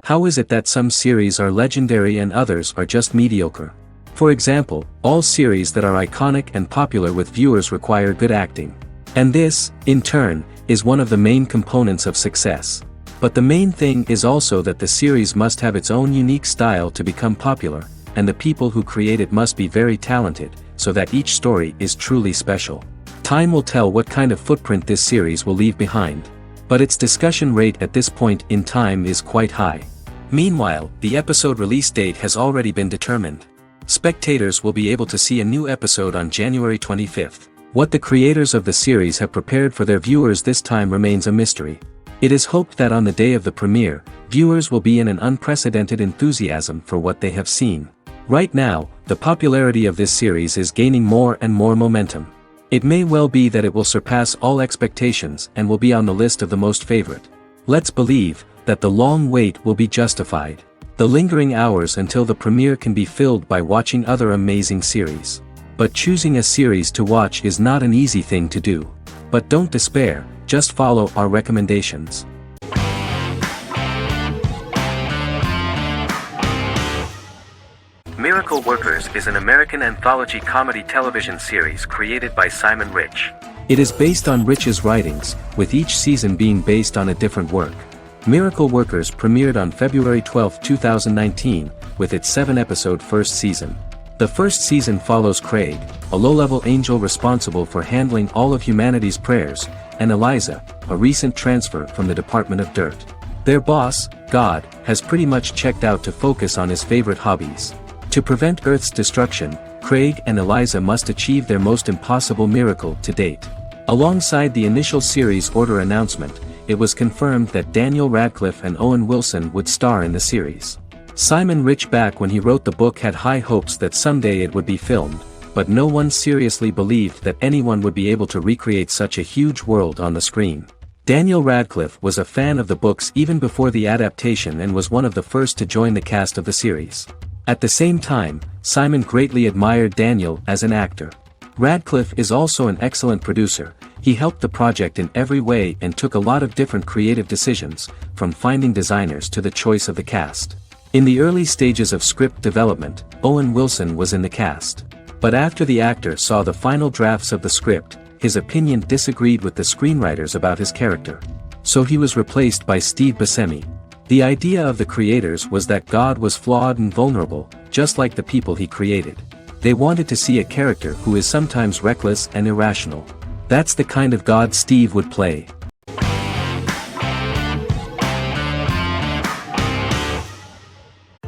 How is it that some series are legendary and others are just mediocre? For example, all series that are iconic and popular with viewers require good acting. And this, in turn, is one of the main components of success. But the main thing is also that the series must have its own unique style to become popular, and the people who create it must be very talented, so that each story is truly special. Time will tell what kind of footprint this series will leave behind. But its discussion rate at this point in time is quite high. Meanwhile, the episode release date has already been determined. Spectators will be able to see a new episode on January 25th. What the creators of the series have prepared for their viewers this time remains a mystery. It is hoped that on the day of the premiere, viewers will be in an unprecedented enthusiasm for what they have seen. Right now, the popularity of this series is gaining more and more momentum. It may well be that it will surpass all expectations and will be on the list of the most favorite. Let's believe that the long wait will be justified. The lingering hours until the premiere can be filled by watching other amazing series. But choosing a series to watch is not an easy thing to do. But don't despair, just follow our recommendations. Miracle Workers is an American anthology comedy television series created by Simon Rich. It is based on Rich's writings, with each season being based on a different work. Miracle Workers premiered on February 12, 2019, with its 7-episode first season. The first season follows Craig, a low-level angel responsible for handling all of humanity's prayers, and Eliza, a recent transfer from the Department of Dirt. Their boss, God, has pretty much checked out to focus on his favorite hobbies. To prevent Earth's destruction, Craig and Eliza must achieve their most impossible miracle to date. Alongside the initial series order announcement, it was confirmed that Daniel Radcliffe and Owen Wilson would star in the series. Simon Rich back when he wrote the book had high hopes that someday it would be filmed, but no one seriously believed that anyone would be able to recreate such a huge world on the screen. Daniel Radcliffe was a fan of the books even before the adaptation and was one of the first to join the cast of the series. At the same time, Simon greatly admired Daniel as an actor. Radcliffe is also an excellent producer. He helped the project in every way and took a lot of different creative decisions, from finding designers to the choice of the cast. In the early stages of script development, Owen Wilson was in the cast. But after the actor saw the final drafts of the script, his opinion disagreed with the screenwriters about his character. So he was replaced by Steve Buscemi. The idea of the creators was that God was flawed and vulnerable, just like the people he created. They wanted to see a character who is sometimes reckless and irrational. That's the kind of God Steve would play.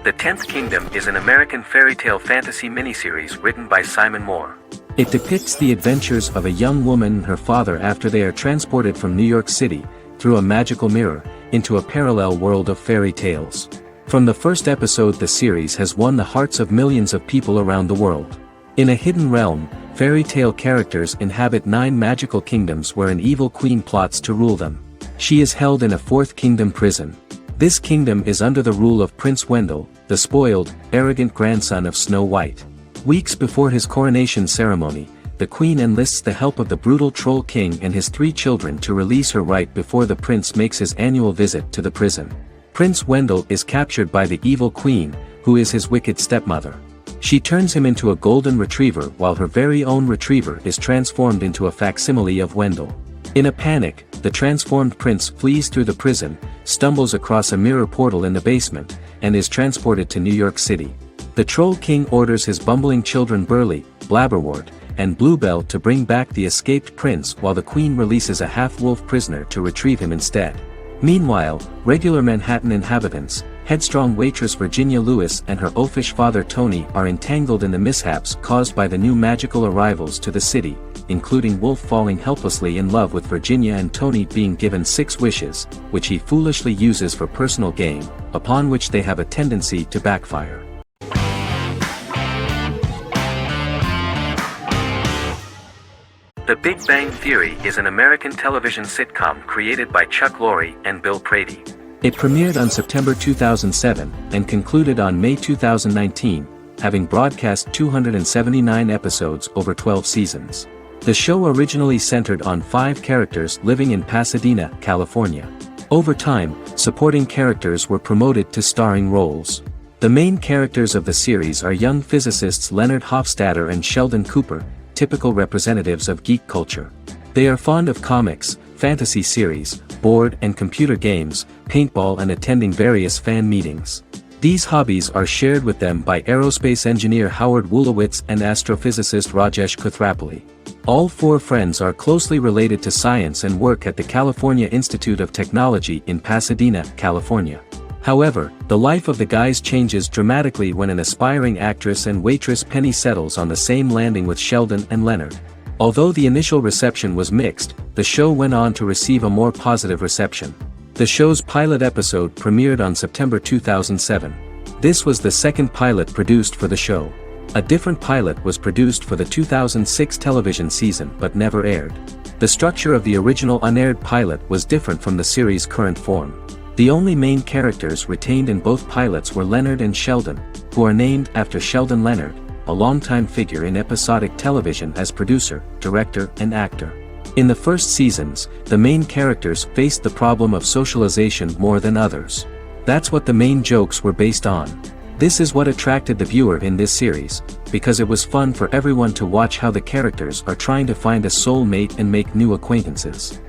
The 10th Kingdom is an American fairy tale fantasy miniseries written by Simon Moore. It depicts the adventures of a young woman and her father after they are transported from New York City, through a magical mirror, into a parallel world of fairy tales. From the first episode, the series has won the hearts of millions of people around the world. In a hidden realm, fairy tale characters inhabit 9 magical kingdoms where an evil queen plots to rule them. She is held in a 4th kingdom prison. This kingdom is under the rule of Prince Wendell, the spoiled, arrogant grandson of Snow White. Weeks before his coronation ceremony, the queen enlists the help of the brutal Troll King and his 3 children to release her right before the prince makes his annual visit to the prison. Prince Wendell is captured by the evil queen, who is his wicked stepmother. She turns him into a golden retriever while her very own retriever is transformed into a facsimile of Wendell. In a panic, the transformed prince flees through the prison, stumbles across a mirror portal in the basement, and is transported to New York City. The Troll King orders his bumbling children Burley, Blabberwort, and Bluebell to bring back the escaped prince while the queen releases a half-wolf prisoner to retrieve him instead. Meanwhile, regular Manhattan inhabitants, headstrong waitress Virginia Lewis and her oafish father Tony are entangled in the mishaps caused by the new magical arrivals to the city, including Wolf falling helplessly in love with Virginia and Tony being given 6 wishes, which he foolishly uses for personal gain, upon which they have a tendency to backfire. The Big Bang Theory is an American television sitcom created by Chuck Lorre and Bill Prady. It premiered on September 2007 and concluded on May 2019, having broadcast 279 episodes over 12 seasons. The show originally centered on 5 characters living in Pasadena, California. Over time, supporting characters were promoted to starring roles. The main characters of the series are young physicists Leonard Hofstadter and Sheldon Cooper, typical representatives of geek culture. They are fond of comics, fantasy series, board and computer games, paintball and attending various fan meetings. These hobbies are shared with them by aerospace engineer Howard Wolowitz and astrophysicist Rajesh Kuthrapalli. All four friends are closely related to science and work at the California Institute of Technology in Pasadena, California. However, the life of the guys changes dramatically when an aspiring actress and waitress Penny settles on the same landing with Sheldon and Leonard. Although the initial reception was mixed, the show went on to receive a more positive reception. The show's pilot episode premiered on September 2007. This was the second pilot produced for the show. A different pilot was produced for the 2006 television season but never aired. The structure of the original unaired pilot was different from the series' current form. The only main characters retained in both pilots were Leonard and Sheldon, who are named after Sheldon Leonard, a longtime figure in episodic television as producer, director, and actor. In the first seasons, the main characters faced the problem of socialization more than others. That's what the main jokes were based on. This is what attracted the viewer in this series, because it was fun for everyone to watch how the characters are trying to find a soul mate and make new acquaintances.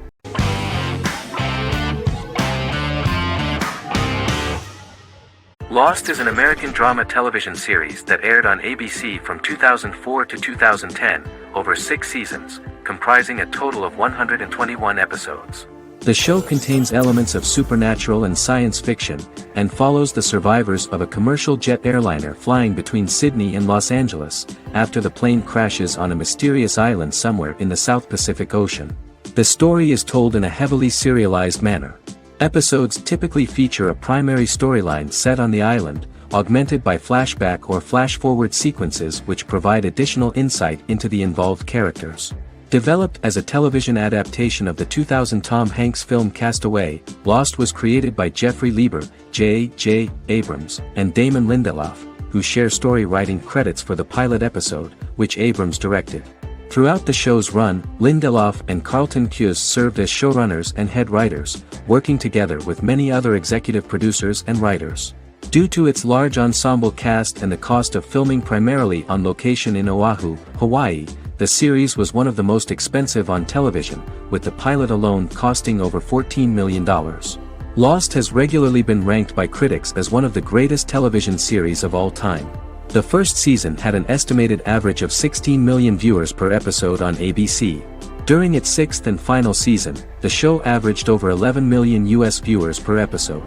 Lost is an American drama television series that aired on ABC from 2004 to 2010, over 6 seasons, comprising a total of 121 episodes. The show contains elements of supernatural and science fiction, and follows the survivors of a commercial jet airliner flying between Sydney and Los Angeles, after the plane crashes on a mysterious island somewhere in the South Pacific Ocean. The story is told in a heavily serialized manner. Episodes typically feature a primary storyline set on the island, augmented by flashback or flash-forward sequences which provide additional insight into the involved characters. Developed as a television adaptation of the 2000 Tom Hanks film Castaway, Lost was created by Jeffrey Lieber, J.J. Abrams, and Damon Lindelof, who share story writing credits for the pilot episode, which Abrams directed. Throughout the show's run, Lindelof and Carlton Cuse served as showrunners and head writers, working together with many other executive producers and writers. Due to its large ensemble cast and the cost of filming primarily on location in Oahu, Hawaii, the series was one of the most expensive on television, with the pilot alone costing over $14 million. Lost has regularly been ranked by critics as one of the greatest television series of all time. The first season had an estimated average of 16 million viewers per episode on ABC. During its 6th and final season, the show averaged over 11 million US viewers per episode.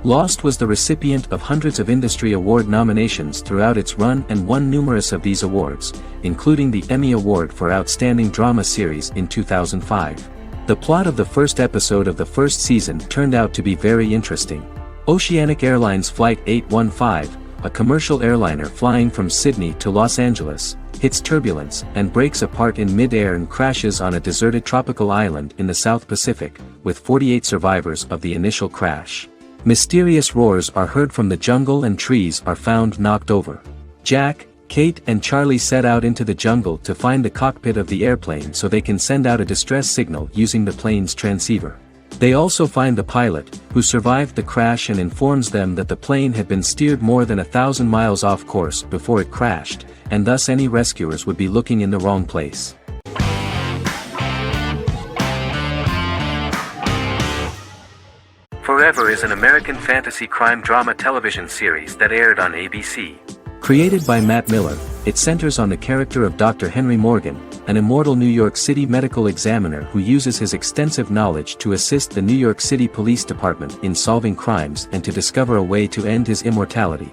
Lost was the recipient of hundreds of industry award nominations throughout its run and won numerous of these awards, including the Emmy Award for Outstanding Drama Series in 2005. The plot of the first episode of the first season turned out to be very interesting. Oceanic Airlines Flight 815, a commercial airliner flying from Sydney to Los Angeles, hits turbulence and breaks apart in mid-air and crashes on a deserted tropical island in the South Pacific, with 48 survivors of the initial crash. Mysterious roars are heard from the jungle and trees are found knocked over. Jack, Kate and Charlie set out into the jungle to find the cockpit of the airplane so they can send out a distress signal using the plane's transceiver. They also find the pilot, who survived the crash and informs them that the plane had been steered more than 1,000 miles off course before it crashed, and thus any rescuers would be looking in the wrong place. Forever is an American fantasy crime drama television series that aired on ABC. Created by Matt Miller, it centers on the character of Dr. Henry Morgan, an immortal New York City medical examiner who uses his extensive knowledge to assist the New York City Police Department in solving crimes and to discover a way to end his immortality.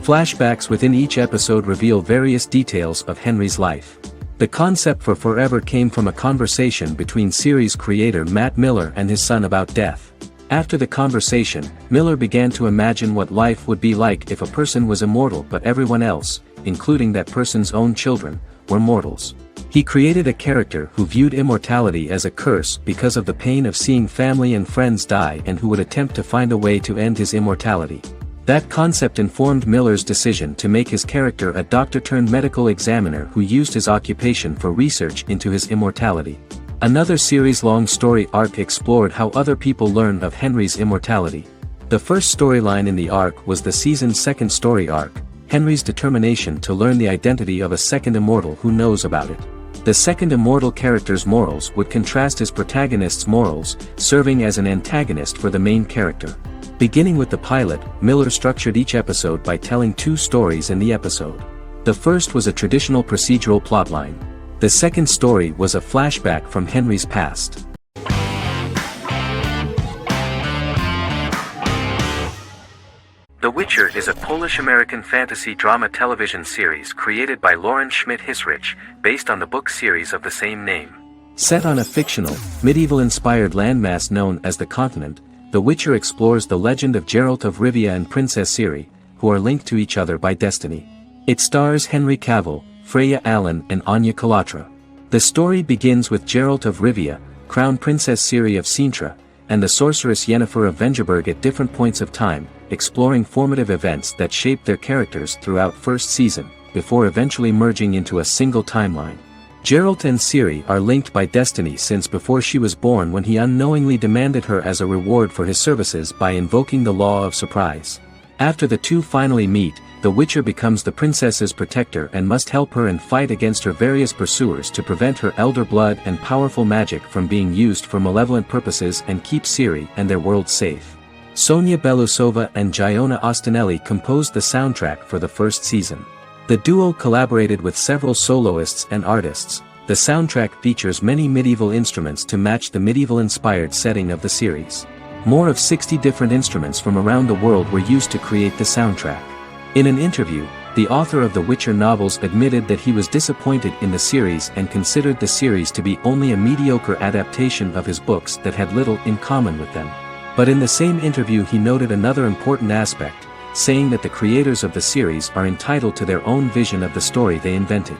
Flashbacks within each episode reveal various details of Henry's life. The concept for Forever came from a conversation between series creator Matt Miller and his son about death. After the conversation, Miller began to imagine what life would be like if a person was immortal but everyone else, including that person's own children, were mortals. He created a character who viewed immortality as a curse because of the pain of seeing family and friends die and who would attempt to find a way to end his immortality. That concept informed Miller's decision to make his character a doctor-turned medical examiner who used his occupation for research into his immortality. Another series-long story arc explored how other people learn of Henry's immortality. The first storyline in the arc was the season's second story arc, Henry's determination to learn the identity of a second immortal who knows about it. The second immortal character's morals would contrast his protagonist's morals, serving as an antagonist for the main character. Beginning with the pilot, Miller structured each episode by telling two stories in the episode. The first was a traditional procedural plotline. The second story was a flashback from Henry's past. The Witcher is a Polish-American fantasy drama television series created by Lauren Schmidt-Hissrich, based on the book series of the same name. Set on a fictional, medieval-inspired landmass known as the Continent, The Witcher explores the legend of Geralt of Rivia and Princess Ciri, who are linked to each other by destiny. It stars Henry Cavill, Freya Allan and Anya Chalotra. The story begins with Geralt of Rivia, Crown Princess Ciri of Sintra, and the sorceress Yennefer of Vengerberg at different points of time, exploring formative events that shaped their characters throughout first season, before eventually merging into a single timeline. Geralt and Ciri are linked by destiny since before she was born, when he unknowingly demanded her as a reward for his services by invoking the law of surprise. After the two finally meet, the Witcher becomes the princess's protector and must help her and fight against her various pursuers to prevent her elder blood and powerful magic from being used for malevolent purposes and keep Ciri and their world safe. Sonia Belousova and Giona Ostinelli composed the soundtrack for the first season. The duo collaborated with several soloists and artists. The soundtrack features many medieval instruments to match the medieval-inspired setting of the series. More of 60 different instruments from around the world were used to create the soundtrack. In an interview, the author of the Witcher novels admitted that he was disappointed in the series and considered the series to be only a mediocre adaptation of his books that had little in common with them. But in the same interview he noted another important aspect, saying that the creators of the series are entitled to their own vision of the story they invented.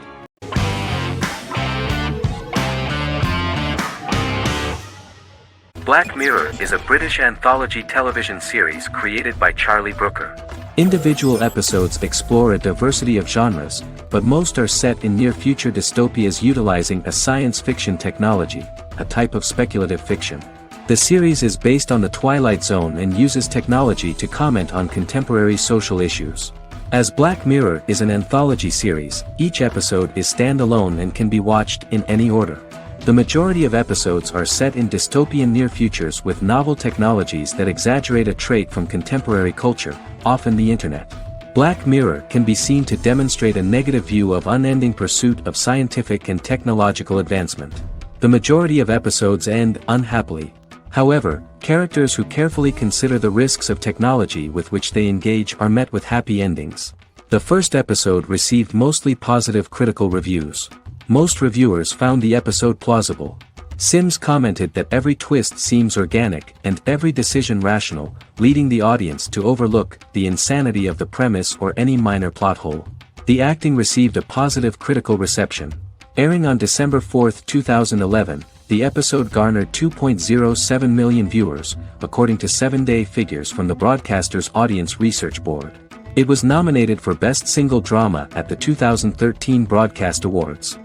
Black Mirror is a British anthology television series created by Charlie Brooker. Individual episodes explore a diversity of genres, but most are set in near-future dystopias utilizing a science fiction technology, a type of speculative fiction. The series is based on the Twilight Zone and uses technology to comment on contemporary social issues. As Black Mirror is an anthology series, each episode is standalone and can be watched in any order. The majority of episodes are set in dystopian near futures with novel technologies that exaggerate a trait from contemporary culture, often the internet. Black Mirror can be seen to demonstrate a negative view of unending pursuit of scientific and technological advancement. The majority of episodes end unhappily. However, characters who carefully consider the risks of technology with which they engage are met with happy endings. The first episode received mostly positive critical reviews. Most reviewers found the episode plausible. Sims commented that every twist seems organic and every decision rational, leading the audience to overlook the insanity of the premise or any minor plot hole. The acting received a positive critical reception. Airing on December 4, 2011, the episode garnered 2.07 million viewers, according to 7-day figures from the broadcaster's Audience Research Board. It was nominated for Best Single Drama at the 2013 Broadcast Awards.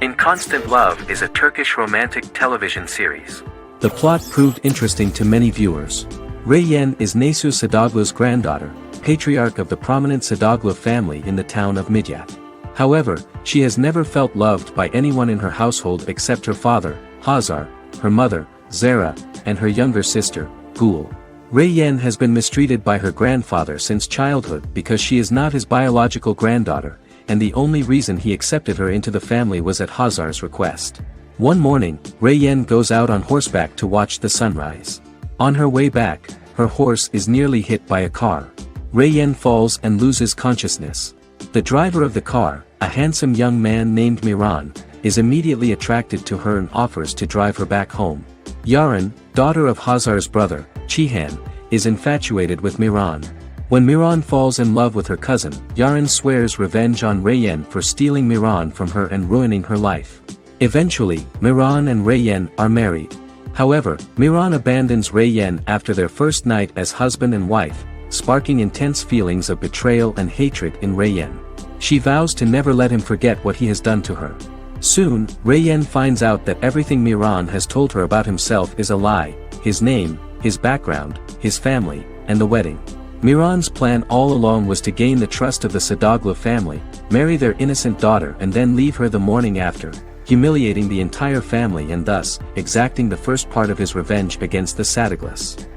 In Constant Love is a Turkish romantic television series. The plot proved interesting to many viewers. Reyyen is Nesu Sadoglu's granddaughter, patriarch of the prominent Sadoglu family in the town of Midyat. However, she has never felt loved by anyone in her household except her father, Hazar, her mother, Zara, and her younger sister, Gul. Reyyen has been mistreated by her grandfather since childhood because she is not his biological granddaughter, and the only reason he accepted her into the family was at Hazar's request. One morning, Reyyen goes out on horseback to watch the sunrise. On her way back, her horse is nearly hit by a car. Reyyen falls and loses consciousness. The driver of the car, a handsome young man named Miran, is immediately attracted to her and offers to drive her back home. Yaren, daughter of Hazar's brother, Chihan, is infatuated with Miran. When Miran falls in love with her cousin, Yaren swears revenge on Reyyen for stealing Miran from her and ruining her life. Eventually, Miran and Reyyen are married. However, Miran abandons Reyyen after their first night as husband and wife, sparking intense feelings of betrayal and hatred in Reyyen. She vows to never let him forget what he has done to her. Soon, Rei-yen finds out that everything Miran has told her about himself is a lie: his name, his background, his family, and the wedding. Miran's plan all along was to gain the trust of the Sadoglu family, marry their innocent daughter and then leave her the morning after, humiliating the entire family and thus, exacting the first part of his revenge against the Sadoglas.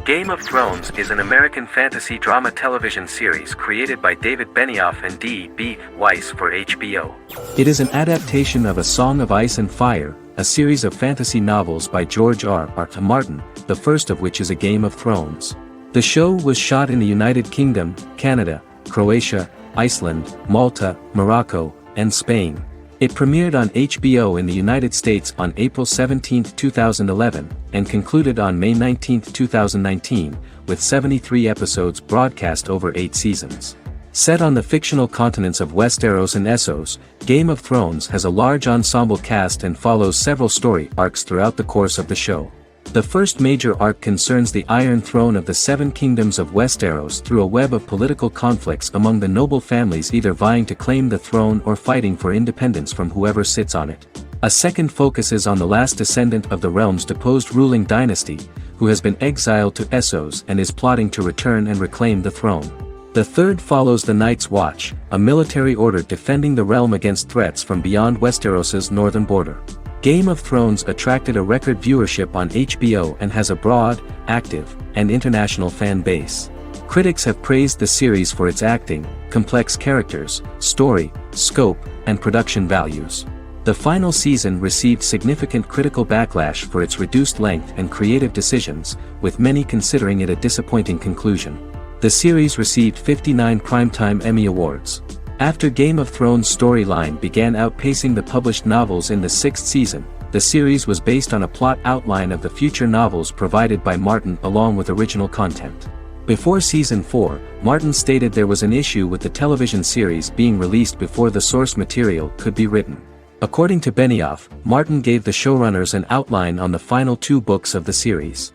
Game of Thrones is an American fantasy drama television series created by David Benioff and D.B. Weiss for HBO. It is an adaptation of A Song of Ice and Fire, a series of fantasy novels by George R.R. Martin, the first of which is A Game of Thrones. The show was shot in the United Kingdom, Canada, Croatia, Iceland, Malta, Morocco, and Spain. It premiered on HBO in the United States on April 17, 2011, and concluded on May 19, 2019, with 73 episodes broadcast over 8 seasons. Set on the fictional continents of Westeros and Essos, Game of Thrones has a large ensemble cast and follows several story arcs throughout the course of the show. The first major arc concerns the Iron Throne of the Seven Kingdoms of Westeros through a web of political conflicts among the noble families either vying to claim the throne or fighting for independence from whoever sits on it. A second focuses on the last descendant of the realm's deposed ruling dynasty, who has been exiled to Essos and is plotting to return and reclaim the throne. The third follows the Night's Watch, a military order defending the realm against threats from beyond Westeros's northern border. Game of Thrones attracted a record viewership on HBO and has a broad, active, and international fan base. Critics have praised the series for its acting, complex characters, story, scope, and production values. The final season received significant critical backlash for its reduced length and creative decisions, with many considering it a disappointing conclusion. The series received 59 Primetime Emmy Awards. After Game of Thrones' storyline began outpacing the published novels in the 6th season, the series was based on a plot outline of the future novels provided by Martin along with original content. Before Season 4, Martin stated there was an issue with the television series being released before the source material could be written. According to Benioff, Martin gave the showrunners an outline on the final 2 books of the series.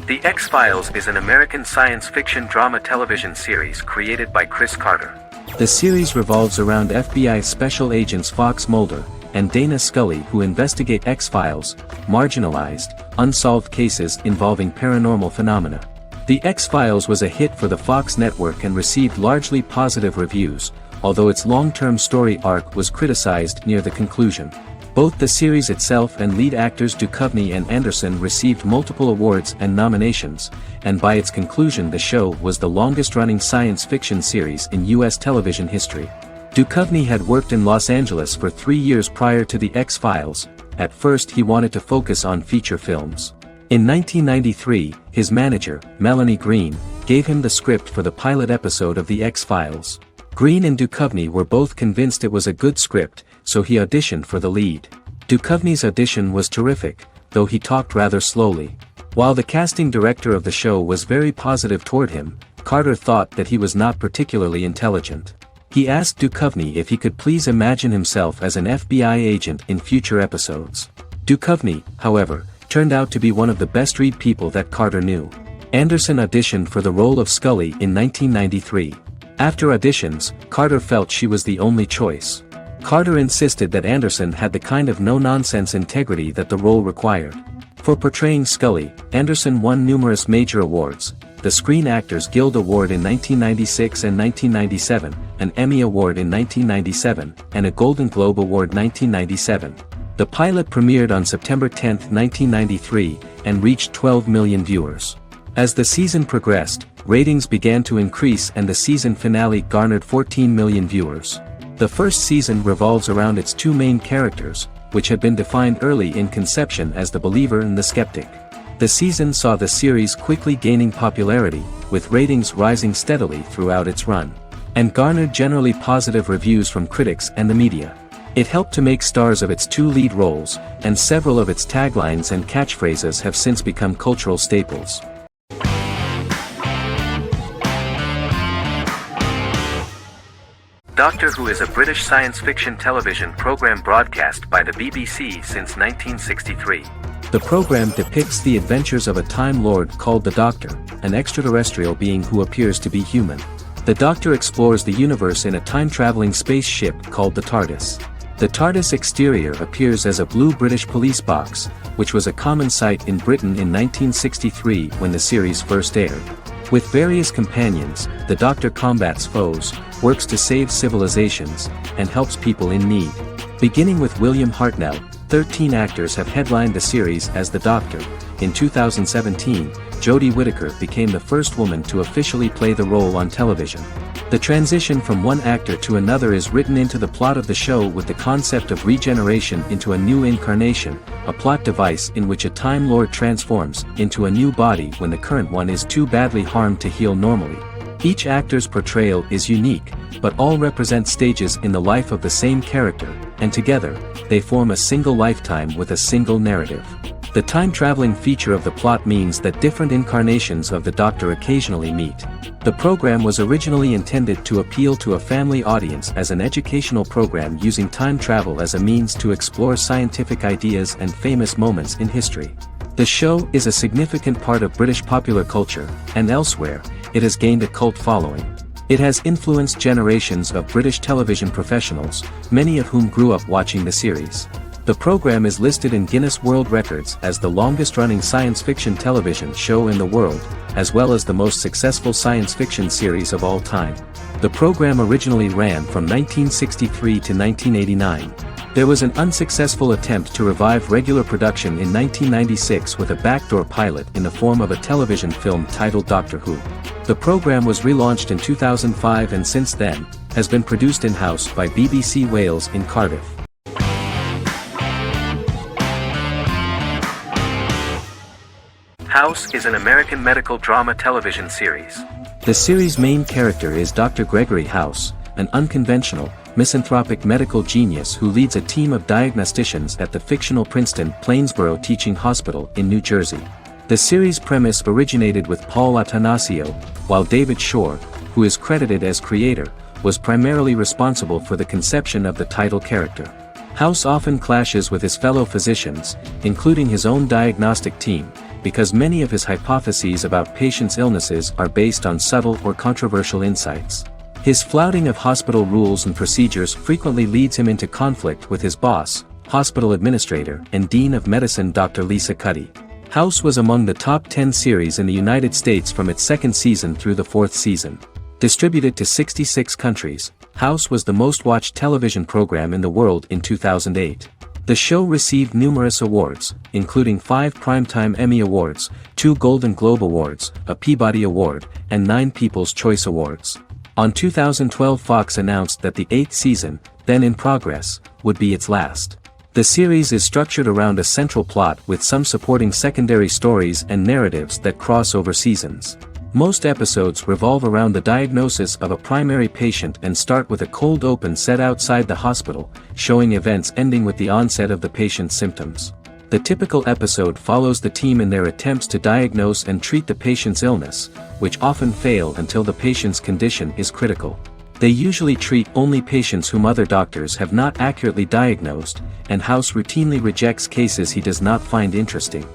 The X-Files is an American science fiction drama television series created by Chris Carter. The series revolves around FBI special agents Fox Mulder and Dana Scully who investigate X-Files, marginalized, unsolved cases involving paranormal phenomena. The X-Files was a hit for the Fox network and received largely positive reviews, although its long-term story arc was criticized near the conclusion. Both the series itself and lead actors Duchovny and Anderson received multiple awards and nominations, and by its conclusion the show was the longest-running science fiction series in U.S. television history. Duchovny had worked in Los Angeles for 3 years prior to The X-Files. At first he wanted to focus on feature films. In 1993, his manager, Melanie Green, gave him the script for the pilot episode of The X-Files. Green and Duchovny were both convinced it was a good script, so he auditioned for the lead. Duchovny's audition was terrific, though he talked rather slowly. While the casting director of the show was very positive toward him, Carter thought that he was not particularly intelligent. He asked Duchovny if he could please imagine himself as an FBI agent in future episodes. Duchovny, however, turned out to be one of the best-read people that Carter knew. Anderson auditioned for the role of Scully in 1993. After auditions, Carter felt she was the only choice. Carter insisted that Anderson had the kind of no-nonsense integrity that the role required. For portraying Scully, Anderson won numerous major awards, the Screen Actors Guild Award in 1996 and 1997, an Emmy Award in 1997, and a Golden Globe Award 1997. The pilot premiered on September 10, 1993, and reached 12 million viewers. As the season progressed, ratings began to increase and the season finale garnered 14 million viewers. The first season revolves around its 2 main characters, which had been defined early in conception as the believer and the skeptic. The season saw the series quickly gaining popularity, with ratings rising steadily throughout its run, and garnered generally positive reviews from critics and the media. It helped to make stars of its 2 lead roles, and several of its taglines and catchphrases have since become cultural staples. Doctor Who is a British science fiction television program broadcast by the BBC since 1963. The program depicts the adventures of a Time Lord called the Doctor, an extraterrestrial being who appears to be human. The Doctor explores the universe in a time-traveling spaceship called the TARDIS. The TARDIS exterior appears as a blue British police box, which was a common sight in Britain in 1963 when the series first aired. With various companions, the Doctor combats foes, works to save civilizations, and helps people in need. Beginning with William Hartnell, 13 actors have headlined the series as the Doctor. In 2017, Jodie Whittaker became the first woman to officially play the role on television. The transition from one actor to another is written into the plot of the show with the concept of regeneration into a new incarnation, a plot device in which a Time Lord transforms into a new body when the current one is too badly harmed to heal normally. Each actor's portrayal is unique, but all represent stages in the life of the same character, and together, they form a single lifetime with a single narrative. The time-traveling feature of the plot means that different incarnations of the Doctor occasionally meet. The program was originally intended to appeal to a family audience as an educational program using time travel as a means to explore scientific ideas and famous moments in history. The show is a significant part of British popular culture, and elsewhere, it has gained a cult following. It has influenced generations of British television professionals, many of whom grew up watching the series. The program is listed in Guinness World Records as the longest-running science fiction television show in the world, as well as the most successful science fiction series of all time. The program originally ran from 1963 to 1989. There was an unsuccessful attempt to revive regular production in 1996 with a backdoor pilot in the form of a television film titled Doctor Who. The program was relaunched in 2005 and since then, has been produced in-house by BBC Wales in Cardiff. House is an American medical drama television series. The series' main character is Dr. Gregory House, an unconventional, misanthropic medical genius who leads a team of diagnosticians at the fictional Princeton Plainsboro Teaching Hospital in New Jersey. The series' premise originated with Paul Attanasio, while David Shore, who is credited as creator, was primarily responsible for the conception of the title character. House often clashes with his fellow physicians, including his own diagnostic team, because many of his hypotheses about patients' illnesses are based on subtle or controversial insights. His flouting of hospital rules and procedures frequently leads him into conflict with his boss, hospital administrator and dean of medicine Dr. Lisa Cuddy. House was among the top 10 series in the United States from its second season through the fourth season. Distributed to 66 countries, House was the most-watched television program in the world in 2008. The show received numerous awards, including 5 Primetime Emmy Awards, 2 Golden Globe Awards, a Peabody Award, and 9 People's Choice Awards. On 2012, Fox announced that the 8th season, then in progress, would be its last. The series is structured around a central plot with some supporting secondary stories and narratives that cross over seasons. Most episodes revolve around the diagnosis of a primary patient and start with a cold open set outside the hospital, showing events ending with the onset of the patient's symptoms. The typical episode follows the team in their attempts to diagnose and treat the patient's illness, which often fail until the patient's condition is critical. They usually treat only patients whom other doctors have not accurately diagnosed, and House routinely rejects cases he does not find interesting.